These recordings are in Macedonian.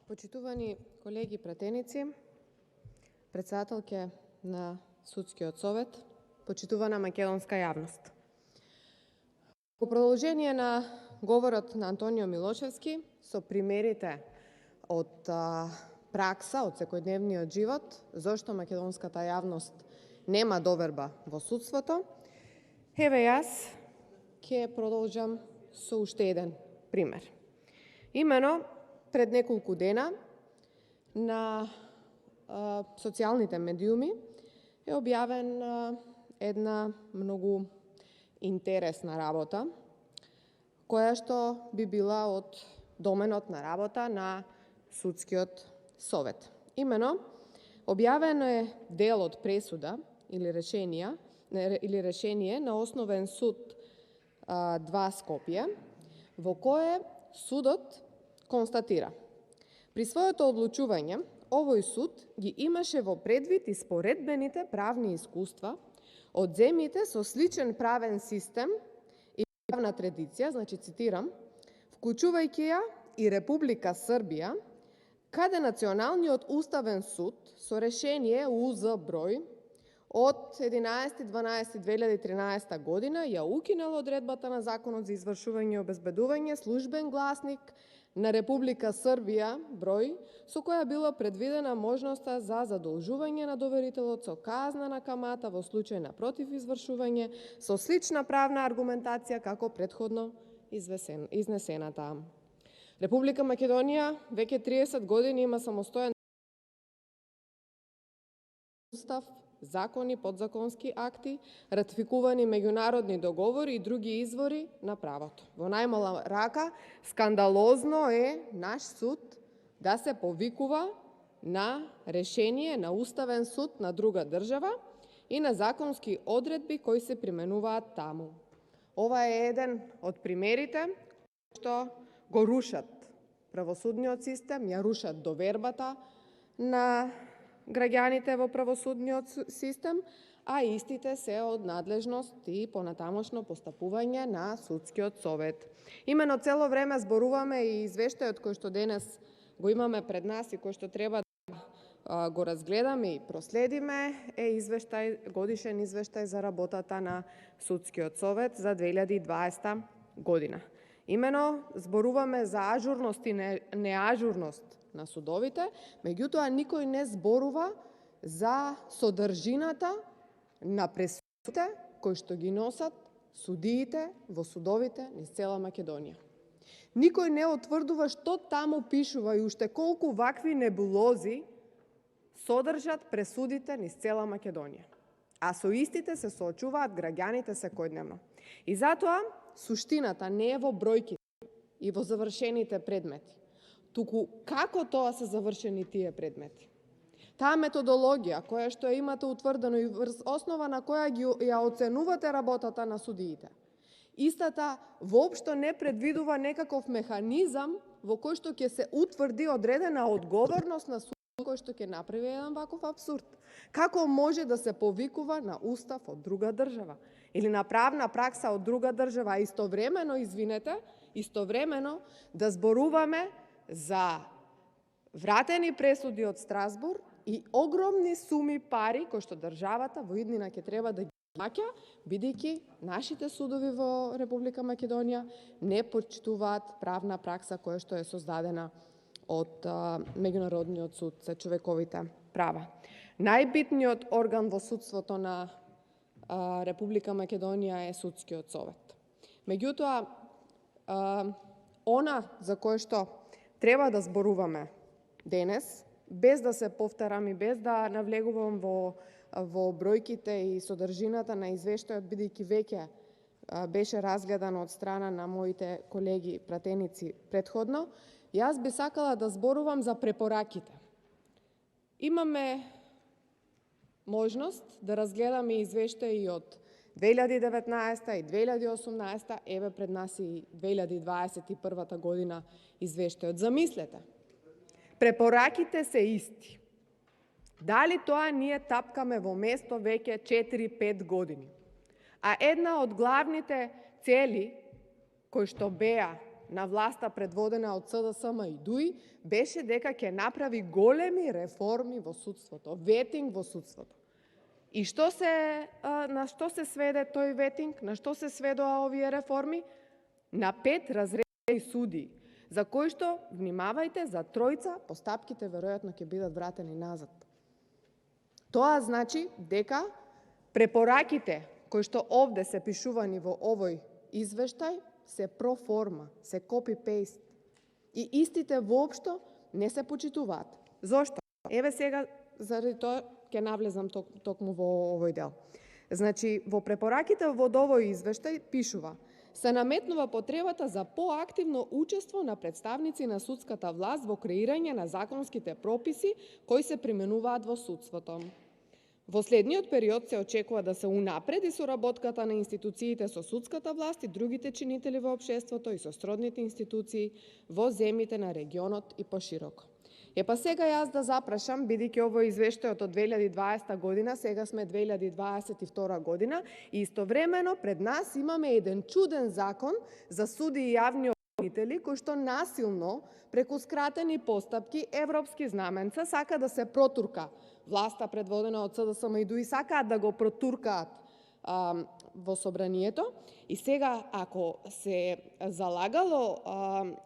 Почитувани колеги пратеници, председателке на Судскиот совет, почитувана македонска јавност. Во продолжение на говорот на Антонио Милошевски со примерите од пракса, од секојдневниот живот, зошто македонската јавност нема доверба во судството, еве јас ќе продолжам со уште еден пример. Имено, пред неколку дена на социјалните медиуми е објавен една многу интересна работа, која што би била од доменот на работа на Судскиот совет. Имено, објавено е дел од пресуда или решение на Основен суд 2 Скопје, во кое судот констатира: при своето одлучување, овој суд ги имаше во предвид испоредбените правни искуства од земјите со сличен правен систем и правна традиција, значи цитирам, вклучувајќи ја и Република Србија, каде Националниот уставен суд со решение УЗ број од 11.12.2013 година ја укинал одредбата на Законот за извршување и обезбедување службен гласник на Република Србија број, со која била предвидена можноста за задолжување на доверителот со казна на камата во случај на противизвршување со слична правна аргументација како претходно изнесената. Република Македонија веќе 30 години има самостоен устав, закони, подзаконски акти, ратификувани меѓународни договори и други извори на правото. Во најмала рака, скандалозно е наш суд да се повикува на решение на Уставен суд на друга држава и на законски одредби кои се применуваат таму. Ова е еден од примерите што го рушат правосудниот систем, ја рушат довербата на граѓаните во правосудниот систем, а истите се од надлежност и понатамошно постапување на Судскиот совет. Имено цело време зборуваме и извештајот кој што денес го имаме пред нас и кој што треба да го разгледаме и проследиме е годишен извештај за работата на Судскиот совет за 2020 година. Имено зборуваме за ажурност и неажурност на судовите, меѓутоа никој не зборува за содржината на пресудите кои што ги носат судиите во судовите низ цела Македонија. Никој не отврдува што таму пишува и уште колку вакви небулози содржат пресудите низ цела Македонија. А со истите се соочуваат граѓаните секојдневно. И затоа суштината не е во бројките и во завршените предмети, туку како тоа се завршени тие предмети. Таа методологија која што ја имате утврдено и врз основа на која ја оценувате работата на судиите, истата воопшто не предвидува некаков механизам во кој што ќе се утврди одредена одговорност на судиите кој што ќе направи еден ваков абсурд. Како може да се повикува на устав од друга држава или на правна пракса од друга држава, а истовремено да зборуваме за вратени пресуди од Страсбур и огромни суми пари кои што државата во иднина ќе треба да ги плаќа, бидејќи нашите судови во Република Македонија не почитуваат правна пракса која што е создадена од Меѓународниот суд за човековите права. Најбитниот орган во судството на Република Македонија е Судскиот совет. Меѓутоа, она за кое што треба да зборуваме денес, без да се повторам и без да навлегувам во бројките и содржината на извештајот, бидејќи веќе беше разгледан од страна на моите колеги пратеници претходно, јас би сакала да зборувам за препораките. Имаме можност да разгледаме извештаи од 2019 и 2018, еве пред нас и 2021 година извештајот. Замислете, препораките се исти. Дали тоа ние тапкаме во место веќе 4-5 години? А една од главните цели кои што беа на власта предводена од СДСМ и ДУИ беше дека ќе направи големи реформи во судството, ветинг во судството. И на што се сведе тој ветинг? На што се сведоа овие реформи? На 5 разрешени суди, за кои што, внимавајте, за 3 постапките веројатно ќе бидат вратени назад. Тоа значи дека препораките кои што овде се пишувани во овој извештај се проформа, се копи-пейст. И истите воопшто не се почитуваат. Зошто? Еве сега, заради тоа ќе навлезам токму во овој дел. Значи, во препораките во овој извештај пишува: се наметнува потребата за поактивно учество на представници на судската власт во креирање на законските прописи кои се применуваат во судството. Во следниот период се очекува да се унапреди соработката на институциите со судската власт и другите чинители во општеството и со сродните институции во земјите на регионот и пошироко. Сега јас да запрашам, бидејќи овој извештајот од 2020 година, сега сме 2022 година и истовремено пред нас имаме еден чуден закон за суди и јавни обвинители кој што насилно, преку скратени постапки, европски знаменца, сака да се протурка власта предводена од СДСМ и ДУИ, сакаат да го протуркаат во собранието. И сега, ако се залагало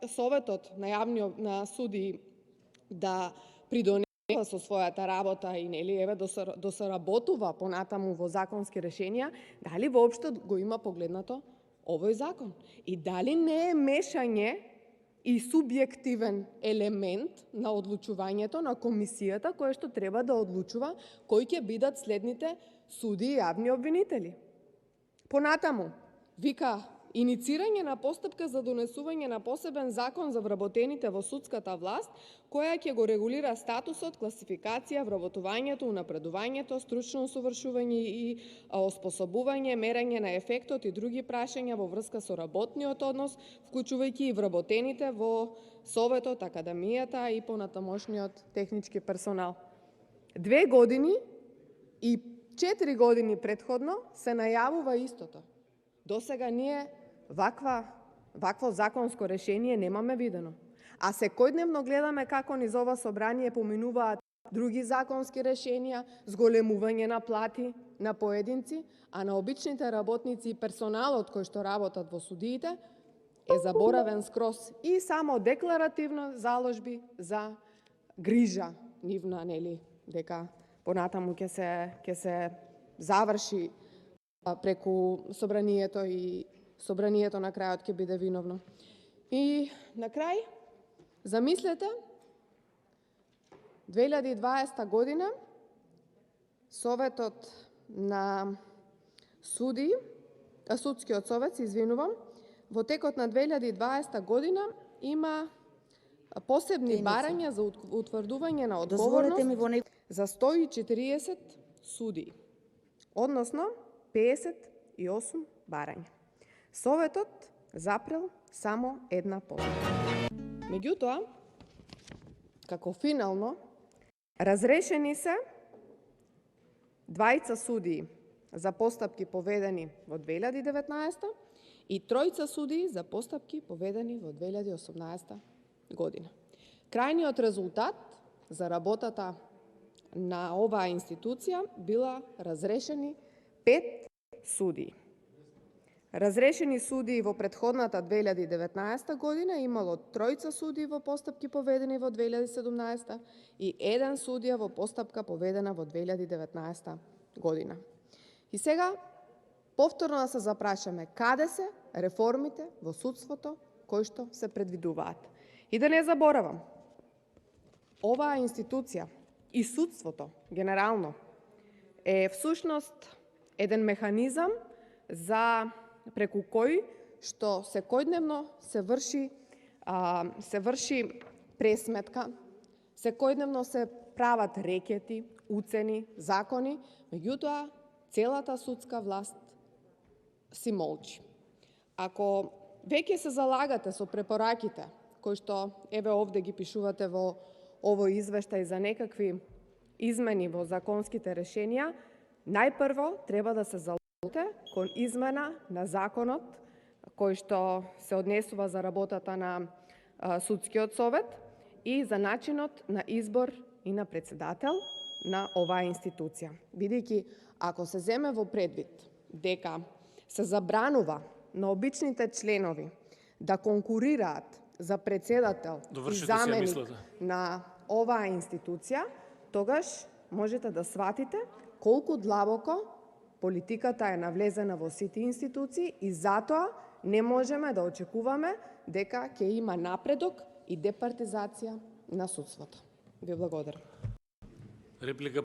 Советот на суди да придонесува со својата работа и еве да соработува понатаму во законски решенија, дали воопшто го има погледнато овој закон? И дали не е мешање и субјективен елемент на одлучувањето на комисијата која што треба да одлучува кои ќе бидат следните суди и јавни обвинители? Понатаму, вика: иницирање на постапка за донесување на посебен закон за вработените во судската власт, која ќе го регулира статусот, класификација, вработувањето, унапредувањето, стручно усовршување и оспособување, мерење на ефектот и други прашања во врска со работниот однос, вклучувајќи и вработените во Советот, Академијата и понатамошниот технички персонал. 2 години и 4 години предходно се најавува истото. Досега ние вакво законско решение немаме видено. А секојдневно гледаме како низ ова собрание поминуваат други законски решенија, зголемување на плати на поединци, а на обичните работници и персоналот кои што работат во судиите е заборавен скроз и само декларативно заложби за грижа нивна, дека понатаму ќе се заврши преку собранието и собранието на крајот ќе биде виновно. И на крај, замислете, 2020 година Советот на Судскиот совет, во текот на 2020 година има посебни барања за утврдување на одговорност за 140 суди, односно 58 барања. Советот запрел само една постапка. Меѓутоа, како финално, разрешени се 2 судии за постапки поведени во 2019 и 3 судии за постапки поведени во 2018 година. Крајниот резултат за работата на оваа институција била разрешени 5 судии. Разрешени судии во претходната 2019 година имало 3 судии во постапки поведени во 2017 и 1 судија во постапка поведена во 2019 година. И сега повторно да се запрашаме каде се реформите во судството кои што се предвидуваат. И да не заборавам, оваа институција и судството генерално е всушност еден механизам за преку кој што секојдневно се врши пресметка, секојдневно се прават рекети, уцени, закони, меѓутоа целата судска власт си молчи. Ако веќе се залагате со препораките кои што еве овде ги пишувате во овој извештај за некакви измени во законските решенија, најпрво треба да се заложите кон измена на законот кој што се однесува за работата на судскиот совет и за начинот на избор и на председател на оваа институција. Бидејќи, ако се земе во предвид дека се забранува на обичните членови да конкурираат за председател и заменик на оваа институција, тогаш можете да сватите колку длабоко политиката е навлезена во сите институции и затоа не можеме да очекуваме дека ќе има напредок и департизација на судството. Ви благодарам. Реплика